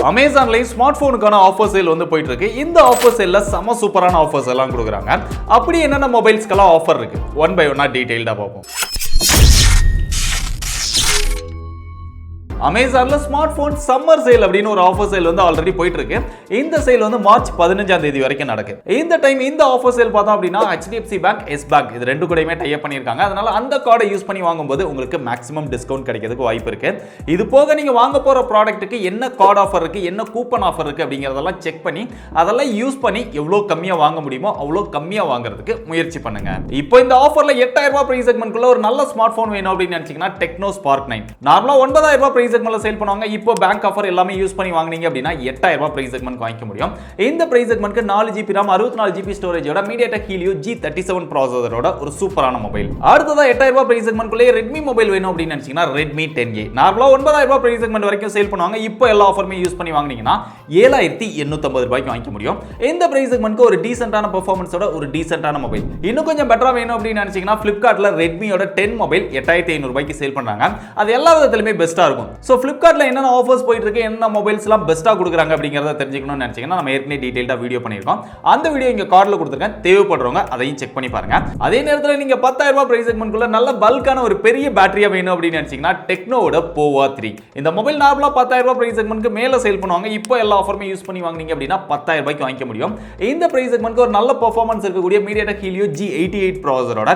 அமேசான்ல smart போனுக்கான offer sale வந்து போயிட்டு இருக்கு. இந்த ஆஃபர் சேல்ல செம சூப்பரான ஆஃபர்ஸ் எல்லாம் கொடுக்குறாங்க. அப்படி என்னென்ன மொபைல்ஸ்க்கெல்லாம் ஆஃபர் இருக்கு, ஒன் பை ஒன்னா டீடைல்டா பார்ப்போம். அமேசான்ல ஸ்மார்ட் போன் சம்மர் சேல் அப்படின்னு ஒரு ஆஃபர் சேல் வந்து ஆல்ரெடி போயிட்டு இருக்கு. இந்த சேல் வந்து மார்ச் 15ஆம் தேதி வரைக்கும் நடக்குது. இந்த டைம் இந்த ஆஃபர் சேல் பார்த்தோம் அப்படின்னா HDFC பேங்க், எஸ் பேங்க் இது ரெண்டு கூடயுமே டை அப் பண்ணியிருக்காங்க. அதனால அந்த கார்டை யூஸ் பண்ணி வாங்கும்போது உங்களுக்கு மேக்ஸிமம் டிஸ்கவுண்ட் கிடைக்கிறதுக்கு வாய்ப்பு இருக்கு. இது போக நீங்க வாங்க போற ப்ராடக்ட்டுக்கு என்ன கார்டு ஆஃபர் இருக்கு, என்ன கூப்பன் ஆஃபர் இருக்கு அப்படிங்கறதெல்லாம் செக் பண்ணி அதெல்லாம் யூஸ் பண்ணி எவ்வளவு கம்மியா வாங்க முடியுமோ அவ்வளவு கம்மியா வாங்குறதுக்கு முயற்சி பண்ணுங்க. இப்போ இந்த ஆஃபர்ல 8000 ரூபாய் பிரைஸ் செக்மென்ட்குள்ள ஒரு நல்ல ஸ்மார்ட் போன் வேணும் அப்படின்னு நினைச்சீங்கன்னா டெக்னோ ஸ்பார்க் 9 நார்மலா 9000 ரூபாய் பிரைஸ் செக்மென்ட்ல சேல் பண்ணுவாங்க. இப்போ பேங்க் ஆஃபர் எல்லாமே யூஸ் பண்ணி வாங்குனீங்க அப்படின்னா 8000 ரூபாய் பிரைஸ் செக்மென்ட் வாங்கிக்க முடியும். இந்த பிரைஸ் செக்மென்ட்க்கு 4GB RAM 64GB ஸ்டோரேஜோட MediaTek Helio G37 ப்ராசஸரோட ஒரு சூப்பரான மொபைல். அடுத்ததா 8000 ரூபாய் பிரைஸ் செக்மென்ட்குள்ளே Redmi மொபைல் வேணும் அப்படின்னு நினைச்சீங்கன்னா Redmi 10A நார்மலா 9000 ரூபாய் பிரைஸ் செக்மென்ட் வரைக்கும் சேல் பண்ணுவாங்க. இப்போ எல்லா ஆஃபருமே யூஸ் பண்ணி வாங்குனீங்கன்னா 7850 ரூபாய்க்கு வாங்கிக்க முடியும். இந்த பிரைஸ் செக்மென்ட்க்கு ஒரு டீசென்ட்டான பெர்ஃபார்மன்ஸோட ஒரு டீசென்ட்டான மொபைல். இன்னும் கொஞ்சம் பெட்டரா வேணும் அப்படின்னு நினைச்சீங்கன்னா Flipkartல Redmiயோட 10 மொபைல் 8500 ரூபாய்க்கு சேல் பண்றாங்க. அது எல்லா விதத்திலுமே பெஸ்டா இருக்கும். சோ Flipkartல என்ன ஆஃபர்ஸ் போயிட்டு இருக்கு, என்ன மொபைல்ஸ் எல்லாம் பெஸ்டா கொடுக்குறாங்க அப்படிங்கறத தெரிஞ்சுக்கணும்னு நினைச்சீங்கன்னா நம்ம ஏற்கனவே டீடைலா வீடியோ பண்ணிருக்கோம். அந்த வீடியோ இங்க கார்ட்ல கொடுத்திருக்கேன், தேவைப்படுறவங்க அதையும் செக் பண்ணி பாருங்க. அதே நேரத்துல நீங்க 10000 ரூபாய் பிரைஸ் செக்மென்ட்குள்ள நல்ல பல்கான ஒரு பெரிய பேட்டரியா வேணும் அப்படின்னு நினைச்சீங்கன்னா டெக்னோவோட போவா 3 இந்த மொபைல் நார்மலா 10000 ரூபாய் பிரைஸ் செக்மென்ட்க்கு மேல சேல் பண்ணுவாங்க. இப்போ எல்லா ஆஃபருமே யூஸ் பண்ணி வாங்குனீங்க அப்படின்னா 10000 ரூபாய்க்கு வாங்கிக்க முடியும். இந்த பிரைஸ் செக்மென்ட்க்கு ஒரு நல்ல பெர்ஃபார்மன்ஸ் இருக்கக்கூடிய MediaTek Helio G88 ப்ராசஸரோட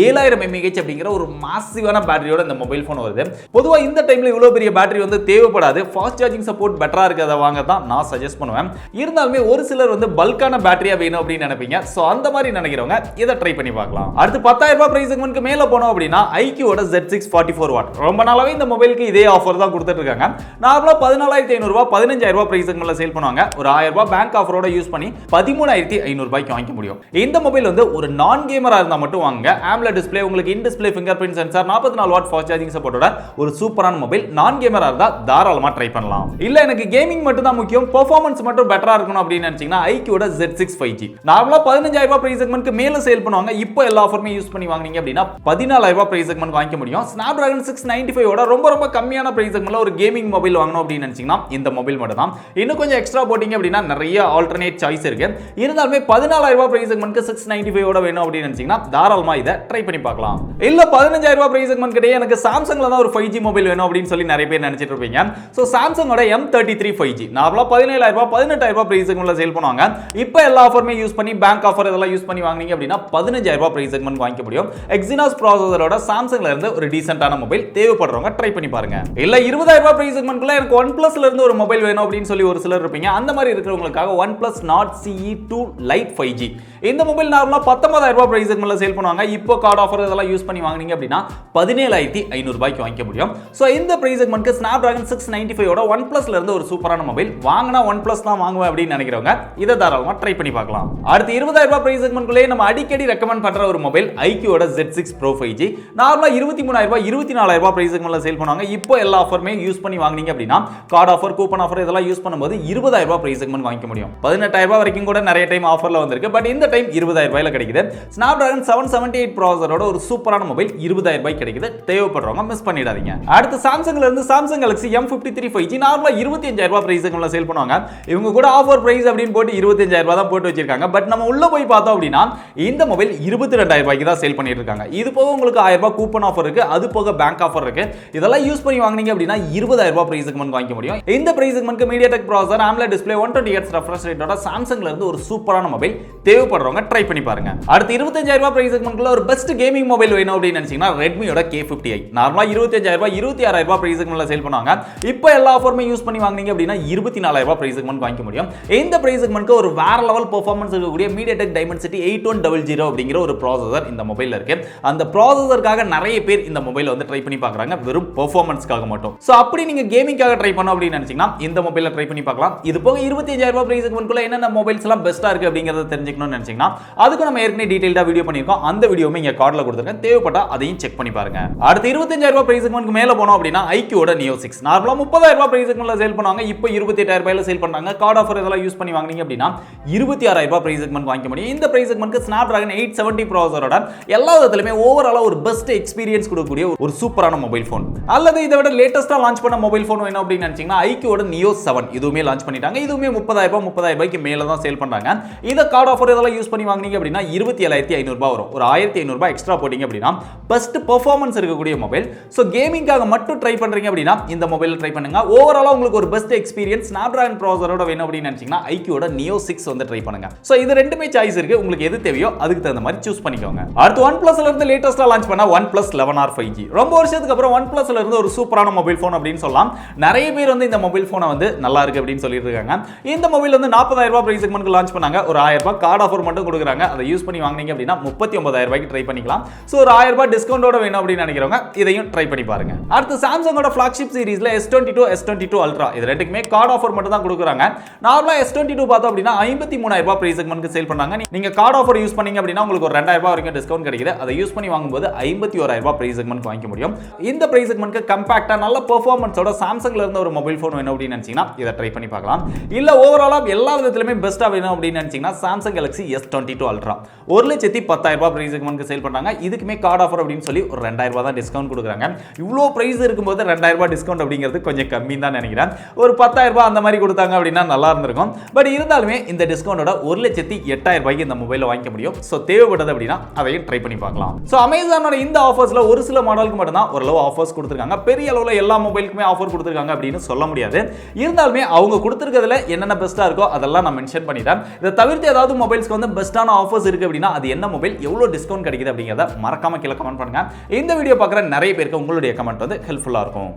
7000 mAh அப்படிங்கிற ஒரு மாசிவான பேட்டரியோட இந்த மொபைல் போன் வருது. பொதுவா இந்த டைம்ல இவ்வளவு பெரிய பேட்டரி வந்து தேவைப்படாது. ஃபாஸ்ட் சார்ஜிங் சப்போர்ட் பெட்டரா இருக்கத வாங்க தான் நான் சஜஸ்ட் பண்ணுவேன். இருந்தாலுமே ஒரு சிலர் வந்து பல்கான பேட்டரியா வேணும் அப்படின்னு நினைப்பீங்க. சோ அந்த மாதிரி நினைக்கிறவங்க இத ட்ரை பண்ணி பார்க்கலாம். அடுத்து 10000 ரூபாய் பிரைஸ் செக்மென்ட்க்கு மேல போனோம் அப்படின்னா iQOட Z6 44 வாட் ரொம்ப நாளாவே இந்த மொபைலுக்கு இதே ஆஃபர் தான் கொடுத்துட்டு இருக்காங்க. நார்மலா 14500 ரூபாய் 15000 ரூபாய் பிரைஸ் செக்மென்ட்ல சேல் பண்ணுவாங்க. ஒரு 1000 ரூபாய் பேங்க் ஆஃபரோட யூஸ் பண்ணி 13500 ரூபாய்க்கு வாங்கிக்க முடியும். இந்த மொபைல் வந்து ஒரு நான் கேமரா இருந்தா மட்டும் வாங்குங்க. AMOLED டிஸ்ப்ளே, உங்களுக்கு in display fingerprint sensor, 44 watt fast charging சப்போர்ட்டோட ஒரு சூப்பரான மொபைல். நான் கேமரா இருந்தா தாராளமா ட்ரை பண்ணலாம். இல்ல எனக்கு கேமிங் மட்டும் தான் முக்கியம், பெர்ஃபார்மன்ஸ் மட்டும் பெட்டரா இருக்கணும் அப்படின்னு நினைச்சீங்கன்னா iQOட Z6 5G நார்மலா 15000 ரூபாய் பிரைஸ் செக்மென்ட்க்கு மேல சேல் பண்ணுவாங்க. இப்போ எல்லா ஆஃபருமே யூஸ் பண்ணி வாங்குனீங்க அப்படின்னா 14000 ரூபாய் பிரைஸ் செக்மென்ட் வாங்கிக்க முடியும். Snapdragon 695 ஓட ரொம்ப கம்மியான பிரைஸ் செக்மென்ட்ல ஒரு கேமிங் மொபைல் வாங்கணும் அப்படின்னு நினைச்சீங்கன்னா இந்த மொபைல் மட்டும் தான். இன்னும் கொஞ்சம் எக்ஸ்ட்ரா போட்டிங்க அப்படின்னா நிறைய ஆல்டர்னேட் சாய்ஸ் இருக்கு. இருந்தாலுமே 14000 ரூபாய் பிரைஸ் செக்மென்ட்க்கு 695 ஓட வேணும் அப்படின்னு நினைச்சீங்கன்னா தாராளமா இத ட்ரை பண்ணி பார்க்கலாம். இல்ல 15000 ரூபாய் பிரைஸ் செக்மென்ட் கிட்டே எனக்கு Samsungல தான் ஒரு 5G மொபைல் வேணும் அப்படின்னு சொல்லி நிறைய பேர் நினைச்சிட்டு இருப்பீங்க. சோ Samsungோட M33 5G நார்மலா 17000 ரூபாய் 18000 ரூபாய் பிரைஸ் செக்மென்ட்ல சேல் பண்ணுவாங்க. இப்போ எல்லா ஆஃபருமே யூஸ் பண்ணி பேங்க் ஆஃபர் இதெல்லாம் யூஸ் பண்ணி வாங்குனீங்க அப்படின்னா 15000 ரூபாய் பிரைஸ் செக்மென்ட் வாங்கிக்க முடியும். Exynos ப்ராசஸரோட Samsungல இருந்து ஒரு டீசென்ட்டான மொபைல் தேவைப்படுறவங்க ட்ரை பண்ணி பாருங்க. இல்ல 20000 ரூபாய் பிரைஸ் செக்மென்ட்ல எனக்கு OnePlusல இருந்து ஒரு மொபைல் வேணும் அப்படின்னு சொல்லி ஒரு சிலர் இருப்பீங்க. அந்த மாதிரி இருக்கிறவங்களுக்காக OnePlus Nord CE2 Lite 5G இந்த மொபைல் நார்மலா 19000 ரூபாய் பிரைஸ் செக்மென்ட்ல சேல் பண்ணுவாங்க. இப்போ கார்டு ஆஃபர் இதெல்லாம் யூஸ் பண்ணி வாங்குனீங்க அப்படின்னா 17500 ரூபாய்க்கு வாங்கிக்க முடியும். சோ இந்த பிரைஸ் செக்மென்ட்க்கு Snapdragon 695 ஓட OnePlusல இருந்து ஒரு சூப்பரான மொபைல் வாங்கினா OnePlus தான் வாங்குவேன் அப்படின்னு நினைக்கிறவங்க இத தாராளமா ட்ரை பண்ணி பார்க்கலாம். அடுத்து 20000 ரூபாய் பிரைஸ் செக்மென்ட்குள்ளே நம்ம அடிக்கடி ரெக்கமெண்ட் பண்ற ஒரு மொபைல் iQOட Z6 Pro 5G நார்மலா 23000 ரூபாய் 24000 ரூபாய் பிரைஸ் செக்மென்ட்ல சேல் பண்ணுவாங்க. இப்போ எல்லா ஆஃபருமே யூஸ் பண்ணி வாங்குனீங்க அப்படின்னா கார்டு ஆஃபர், கூப்பன் ஆஃபர் இதெல்லாம் யூஸ் பண்ணும்போது 20000 ரூபாய் பிரைஸ் செக்மென்ட் வாங்கிக்க முடியும். 18000 ரூபாய் வரைக்கும் கூட நிறைய டைம் ஆஃபர்ல வந்திருக்கு. பட் இந்த டைம் 20000 ரூபாயில கிடைக்குது. Snapdragon 778 ப்ராசஸரோட ஒரு சூப்பரான மொபைல் 20000 ரூபாய் கிடைக்குது. தேவைப்படுறவங்க மிஸ் பண்ணிடாதீங்க. அடுத்து Samsungல இருந்து Samsung Galaxy M53 5G நார்மலா 25000 ரூபாய் பிரைஸ் செக்மென்ட்ல சேல் பண்ணுவாங்க. இவங்க கூட ஆஃபர் பிரைஸ் அப்படின்னு போட்டு 25000 ரூபாய் தான் போட்டு வச்சிருக்காங்க. பட் நம்ம உள்ள போய் பார்த்தோம் அப்படின்னா இந்த மொபைல் 22000 ரூபாய்க்கு தான் சேல் பண்ணிட்டு இருக்காங்க. இது போக உங்களுக்கு 1000 ரூபாய் கூப்பன் ஆஃபர் இருக்கு, அது போக பேங்க் ஆஃபர் இருக்கு. இதெல்லாம் யூஸ் பண்ணி வாங்குனீங்க அப்படின்னா 20000 ரூபாய் பிரைஸ் செக்மென்ட் வாங்கிக்க முடியும். இந்த பிரைஸ் செக்மென்ட்க்கு MediaTek processor, AMOLED display, 120Hz refresh ரேட்டோட Samsungல இருந்து ஒரு சூப்பரான மொபைல் தேவைப்படுறவங்க ட்ரை பண்ணி பாருங்க. அடுத்து 25000 ரூபாய் பிரைஸ் செக்மென்ட்ல ஒரு பெஸ்ட் கேமிங் மொபைல் வேணும் அப்படின்னு நினைச்சீங்கன்னா Redmiயோட K50i நார்மலா 25000 ரூபாய் 26000 ரூபாய் பிரைஸ் செக்மென்ட்ல சேல் பண்ணுவாங்க. இப்போ எல்லா ஆஃபருமே யூஸ் பண்ணி வாங்குனீங்க அப்படின்னா 24000 ரூபாய் பிரைஸ் செக்மென்ட் வாங்கிக்க முடியும். இந்த பிரைஸ் செக்மென்ட்க்கு ஒரு வேற லெவல் பெர்ஃபார்மன்ஸ் இருக்கக்கூடிய MediaTek Dimensity 8100 அப்படிங்கிற ஒரு ப்ராசஸர் இந்த மொபைல்ல இருக்கு. அந்த ப்ராசஸருக்காக நிறைய பேர் இந்த மொபைலை வந்து ட்ரை பண்ணி பார்க்கறாங்க, வெறும் பெர்ஃபார்மன்ஸ்க்காக மட்டும். சோ அப்படி நீங்க கேமிங்காக ட்ரை பண்ணனும் அப்படின்னு நினைச்சீங்கன்னா இந்த மொபைலை ட்ரை பண்ணி பார்க்கலாம். இது போக 25000 ரூபாய் பிரைஸ் செக்மென்ட்குள்ள என்னென்ன மொபைல்ஸ் எல்லாம் பெஸ்டா இருக்கு அப்படிங்கறத தெரிஞ்சுக்கணும்னு நினைச்சீங்கன்னா அதுக்கு நம்ம ஏற்கனவே டீடைலா வீடியோ பண்ணிருக்கோம். அந்த வீடியோவை இங்க கார்ட்ல கொடுத்திருக்கேன், தேவைப்பட்டா அதையும் செக் பண்ணி பாருங்க. அடுத்து 25000 ரூபாய் பிரைஸ் செக்மென்ட்க்கு மேல போனோம் அப்படின்னா iQOட ஐக்யூட நியோ 6 நார்மலா 30,000 ரூபாய் பிரைஸ் செக்மெண்ட்ல சேல் பண்ணுவாங்க. இப்போ 28,000 ரூபாயில சேல் பண்றாங்க. கார்டு ஆஃபர் இதெல்லாம் யூஸ் பண்ணி வாங்குனீங்க அப்படின்னா 26,000 ரூபாய் பிரைஸ் செக்மெண்ட் வாங்க முடியும். இந்த பிரைஸ் செக்மெண்ட்க்கு ஸ்னாப்டிராகன் 870 ப்ராசஸரோட எல்லா விதத்திலுமே ஓவராலா ஒரு பெஸ்ட் எக்ஸ்பீரியன்ஸ் கொடுக்கக்கூடிய ஒரு சூப்பரான மொபைல் ஃபோன். அல்லது இதை விட லேட்டஸ்டா லான்ச் பண்ண மொபைல் ஃபோன் வேணும் அப்படின்னு நினைச்சீங்கன்னா ஐக்யூட நியோ 7 இதுவுமே லான்ச் பண்ணிட்டாங்க. இதுவுமே 30,000 ரூபாய்க்கு மேல தான் சேல் பண்றாங்க. இத கார்டு ஆஃபர் இதெல்லாம் யூஸ் பண்ணி வாங்குனீங்க அப்படின்னா 27,500 ரூபாய் வரும். ஒரு 1,500 ரூபாய் எக்ஸ்ட்ரா போட்டீங்க அப்படின்னா பெஸ்ட் பெர்ஃபார்மன்ஸ் இருக்கக்கூடிய மொபைல். சோ கேமிங்காக மட்டும் ட்ரை பண்றீங்க அப்படின்னா இந்த மொபைல்ல ட்ரை பண்ணுங்க. ஓவராலா உங்களுக்கு ஒரு பெஸ்ட் எக்ஸ்பீரியன்ஸ் ஸ்னாப்டிராகன் ப்ராசஸரோட வேணும் அப்படின்னு நினைச்சீங்கன்னா ஐக்யூட நியோ 6 வந்து ட்ரை பண்ணுங்க. சோ இது ரெண்டுமே சாய்ஸ் இருக்கு. உங்களுக்கு எது தேவையோ அதுக்கு தகுந்த மாதிரி சூஸ் பண்ணிக்கோங்க. அடுத்து OnePlusல இருந்து லேட்டஸ்டா லான்ச் பண்ண OnePlus 11R 5G. ரொம்ப வருஷத்துக்கு அப்புறம் OnePlusல இருந்து ஒரு சூப்பரான மொபைல் ஃபோன் அப்படின்னு சொல்லலாம். நிறைய பேர் வந்து இந்த மொபைல் ஃபோனை வந்து நல்லா இருக்கு அப்படின்னு சொல்லிட்டு இருக்காங்க. இந்த மொபைல் வந்து 40,000 ரூபாய் பிரைஸ் செக்மெண்ட்க்கு லான்ச் பண்ணாங்க. ஒரு 1000 ரூபாய் கார்டு ஆஃபர் மட்டும் கொடுக்குறாங்க. அதை யூஸ் பண்ணி வாங்குனீங்க அப்படின்னா 39,000 ரூபாய்க்கு ட்ரை பண்ணிக்கலாம். சோ ஒரு 1000 ரூபாய் டிஸ்கவுண்டோட வேணும் அப்படின்னு நினைக்கிறவங்க இதையும் ட்ரை பண்ணி பாருங்க. அடுத்து சாம்சங்கோட ஃபிளாக்ஷிப் சீரிஸ்ல S22 S22 Ultra இது ரெண்டுக்குமே கார்டு ஆஃபர் மட்டும் தான் கொடுக்குறாங்க. நார்மலா S22 பார்த்தோம் அப்படின்னா 53,000 ரூபாய் பிரைஸ் செக்மெண்ட்க்கு சேல் பண்ணாங்க. நீங்க கார்டு ஆஃபர் யூஸ் பண்ணீங்க அப்படின்னா உங்களுக்கு ஒரு 2,000 ரூபாய் வரைக்கும் டிஸ்கவுண்ட் கிடைக்குது. அதை யூஸ் பண்ணி வாங்கும்போது 51,000 ரூபாய் பிரைஸ் செக்மெண்ட்க்கு வாங்க முடியும். இந்த பிரைஸ் செக்மெண்ட்க்கு கம்பாக்ட்டா நல்ல பெர்ஃபார்மன்ஸோட சாம்சங்ல இருந்த ஒரு மொபைல் ஃபோன் வேணும் அப்படின்னு நினைச்சீங்கன்னா இதை ட்ரை பண்ணி பார்க்கலாம். இல்ல ஓவராலா எல்லா விதத்திலுமே பெஸ்டா வேணும் அப்படின்னு நினைச்சீங்கன்னா Samsung Galaxy S22 Ultra 1,10,000 ரூபாய் பிரைஸ் செக்மெண்ட்க்கு சேல் பண்றாங்க. இதுக்குமே கார்டு ஆஃபர் அப்படின்னு சொல்லி ஒரு 2,000 ரூபாய் தான் டிஸ்கவுண்ட் கொடுக்குறாங்க. இவ்வளோ பிரைஸ் இருக்கும்போது 2,000 ரூபாய் டிஸ்கவுண்ட் அப்படிங்கிறது கொஞ்சம் கம்மி தான் நினைக்கிறேன். ஒரு 10,000 ரூபாய் அந்த மாதிரி கொடுத்தாங்க அப்படின்னா நல்லா இருந்திருக்கும். பட் இருந்தாலுமே இந்த டிஸ்கவுண்டோட 1,08,000 ரூபாய்க்கு இந்த மொபைலை வாங்கிக்க முடியும். ஸோ தேவைப்பட்டது அப்படின்னா அதையும் ட்ரை பண்ணி பார்க்கலாம். ஸோ அமேசானோட இந்த ஆஃபர்ஸ்ல ஒரு சில மாடலுக்கு மட்டும் தான் ஓரளவு ஆஃபர்ஸ் கொடுத்துருக்காங்க. பெரிய அளவில் எல்லா மொபைலுக்குமே ஆஃபர் கொடுத்துருக்காங்க அப்படின்னு சொல்ல முடியாது. இருந்தாலுமே அவங்க கொடுத்துருக்கிறதுல என்னென்ன பெஸ்ட்டாக இருக்கோ அதெல்லாம் நான் மென்ஷன் பண்ணிட்டேன். இதை தவிர்த்து ஏதாவது மொபைல்ஸ்க்கு வந்து பெஸ்ட்டான ஆஃபர்ஸ் இருக்கு அப்படின்னா அது என்ன மொபைல் எவ்வளோ டிஸ்கவுண்ட் கிடைக்குது அப்படிங்கிறத மறக்காம கீழே கமெண்ட் பண்ணுங்க. இந்த வீடியோ பார்க்குற நிறைய பேருக்கு உங்களுடைய கமெண்ட் வந்து ஹெல்ப்ஃபுல்லாக இருக்கும்.